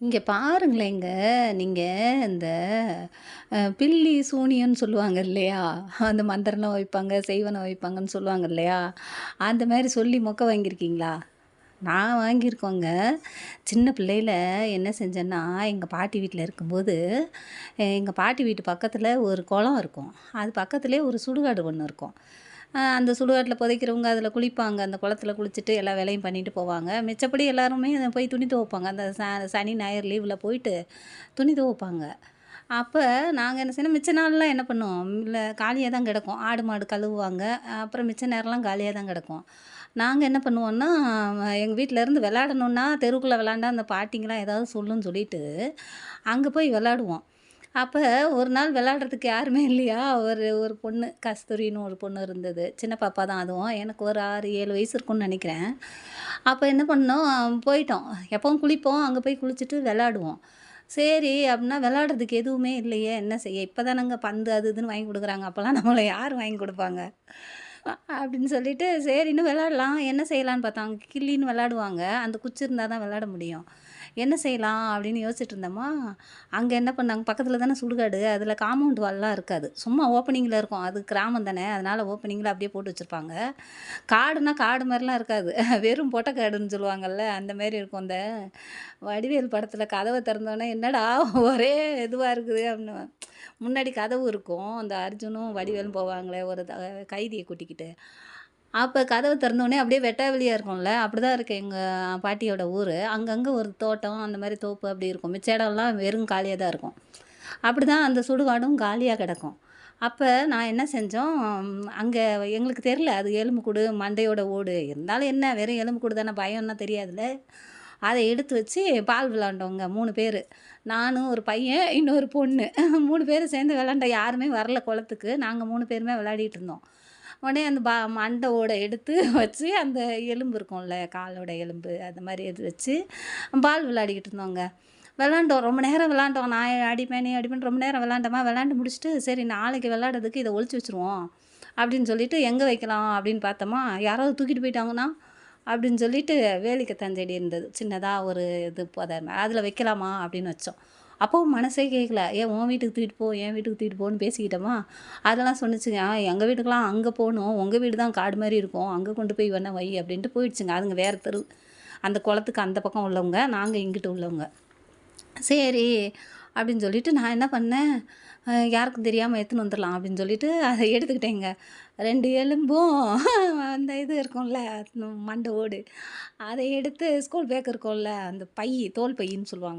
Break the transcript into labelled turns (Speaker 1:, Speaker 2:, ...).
Speaker 1: இங்க பாருங்களேங்க, நீங்க இந்த பில்லி, சூனியம்ன்னு சொல்லுவாங்க இல்லையா? அந்த மந்திரம்லாம் வைப்பாங்க, செய்வன வைப்பாங்கன்னு சொல்லுவாங்க இல்லையா? அந்த மாரி சொல்லி மொக்க வாங்கியிருக்கீங்களா? நான் வாங்கியிருக்கோங்க. சின்ன பிள்ளையில என்ன செஞ்சேன்னா, எங்க பாட்டி வீட்ல இருக்கும்போது, எங்க பாட்டி வீட்டு பக்கத்தில ஒரு குளம் இருக்கும். அது பக்கத்திலேயே ஒரு சுடுகாடு ஒண்ணு இருக்கும். அந்த சுடுகாட்டில புதைக்கிறவங்க அதில குளிப்பாங்க. அந்த குளத்தில குளிச்சுட்டு எல்லா வேலையும் பண்ணிட்டு போவாங்க. மிச்சப்படி எல்லாருமே போய் துணி துவைப்பாங்க. அந்த சனி, ஞாயிறு லீவுல போயிட்டு துணி துவைப்பாங்க. அப்ப நாங்க என்ன செய்யணும், மிச்ச நாள்லாம் என்ன பண்ணுவோம், இல்ல காலியா தான் கிடக்கும். ஆடு, மாடு கழுவுவாங்க. அப்புறம் மிச்ச நேரம்லாம் காலியா தான் கிடக்கும். நாங்க என்ன பண்ணுவோம்னா, எங்க வீட்லருந்து விளையாடணும்னா, தெருவுக்குள்ள விளையாண்டா அந்த பாட்டிங்கலாம் ஏதாவது சொல்லுன்னு சொல்லிட்டு, அங்க போய் விளையாடுவோம். அப்ப ஒரு நாள் விளையாடுறதுக்கு யாருமே இல்லையா, ஒரு ஒரு பொண்ணு கஸ்தூரின்னு ஒரு பொண்ணு இருந்தது. சின்ன பாப்பா தான் அதுவும். எனக்கு ஒரு 6, 7 வயசு இருக்கும்னு நெனைக்கிறேன். அப்ப என்ன பண்ணோம், போயிட்டோம். எப்பவும் குளிப்போம். அங்க போய் குளிச்சுட்டு விளையாடுவோம். சரி அப்டின்னா விளையாடுறதுக்கு எதுவுமே இல்லையே, என்ன செய்ய? இப்ப தானங்க பந்து அது இதுன்னு வாங்கி குடுக்குறாங்க. அப்பலாம் நம்மள யார் வாங்கி குடுப்பாங்க? அப்படின்னு சொல்லிட்டு சரின்னு விளையாடலாம். என்ன செய்யலான்னு பார்த்தா, அங்க கில்லின்னு விளையாடுவாங்க. அந்த குச்சி இருந்தா தான் விளையாட முடியும். என்ன செய்யலாம் அப்படின்னு யோசிச்சுட்டு இருந்தோமா, அங்க என்ன பண்ணாங்க, பக்கத்துல தானே சுடுகாடு. அதுல காம்பவுண்ட் வால்லாம் இருக்காது. சும்மா ஓப்பனிங்ல இருக்கும். அது கிராமம் தானே, அதனால ஓப்பனிங்ல அப்படியே போட்டு வச்சிருப்பாங்க. காடுனா காடு மாரிலாம் இருக்காது. வெறும் பொட்டக்காடுன்னு சொல்லுவாங்கல்ல, அந்த மாரி இருக்கும். இந்த வடிவேல் படத்துல கதவ திறந்தோனே, "என்னடா ஒரே இதுவா இருக்குது" அப்படின்னு. முன்னாடி கதவு இருக்கும். அந்த அர்ஜுனும் வடிவேலும் போவாங்களே ஒரு கைதிய கூட்டிக்கிட்டு. அப்ப கதவு திறந்தோனே அப்படியே வெட்டா வெளியா இருக்கும்ல. அப்படிதான் இருக்கு எங்க பாட்டியோட ஊரு. அங்கங்க ஒரு தோட்டம், அந்த மாரி தோப்பு அப்படி இருக்கும். மிச்ச இடம்லாம் வெறும் காலியா தான் இருக்கும். அப்படிதான் அந்த சுடுகாடும் காலியா கிடக்கும். அப்ப நான் என்ன செஞ்சோம், அங்க எங்களுக்கு தெரியல அது எலும்புக்கூடு, மண்டையோட ஓடு. இருந்தாலும் என்ன வெறும் எலும்புக்கூடு தானே பயம்னா தெரியாதுல்ல. அத எடுத்து வச்சு பால் விளாண்டோங்க 3 பேரு. நானு, ஒரு பையன், இன்னொரு பொண்ணு. 3 பேரும் சேர்ந்து விளாண்டோம். யாருமே வரல குளத்துக்கு. நாங்க 3 பேருமே விளையாடிட்டு இருந்தோம். உடனே அந்த மண்டை ஓட எடுத்து வச்சு அந்த எலும்பு இருக்கும்ல, காலோட எலும்பு அந்த மாரி எடுத்து வச்சு பால் விளையாடிக்கிட்டு இருந்தோங்க. விளாண்டோம். ரொம்ப நேரம் விளாண்டோம். நான் அடிப்பேன், நீ அடிப்பேன்னு ரொம்ப நேரம் விளாண்டோமா, விளாண்டு முடிச்சுட்டு, சரி நாளைக்கு விளாடுறதுக்கு இத ஒளிச்சு வச்சுருவோம். அப்படின்னு சொல்லிட்டு, எங்க வைக்கலாம் அப்படின்னு பார்த்தோமா, யாராவது தூக்கிட்டு போயிட்டாங்கன்னா, அப்படின்னு சொல்லிட்டு வேலிக்கத்தான் செடி இருந்தது. சின்னதா ஒரு இது பொத அதில வைக்கலாமா அப்படின்னு வச்சோம். அப்பவும் மனசே கேட்கல. ஏன் உன் வீட்டுக்கு தூக்கிட்டு போ, என் வீட்டுக்கு தூக்கிட்டு போன்னு பேசிக்கிட்டோமா, அதெல்லாம் சொன்னுச்சுங்க. எங்க வீட்டுக்கெல்லாம் அங்க போணும். உங்க வீடு தான் காடு மாரி இருக்கும். அங்க கொண்டு போய் வேணா வை அப்படின்ட்டு போயிடுச்சுங்க. அதுங்க வேற தெரு. அந்த குளத்துக்கு அந்த பக்கம் உள்ளவங்க, நாங்க இங்கிட்டு உள்ளவங்க. சரி அப்படின்னு சொல்லிட்டு நான் என்ன பண்ணேன், யாருக்கும் தெரியாம எடுத்துன்னு வந்துரலாம் அப்படின்னு சொல்லிட்டு அத எடுத்துக்கிட்டேங்க. 2 எலும்பும் அந்த இது இருக்கும்ல மண்டை ஓடு. அத எடுத்து ஸ்கூல் பேக் இருக்கும்ல, அந்த பை தோல் பையின்னு சொல்லுவாங்க.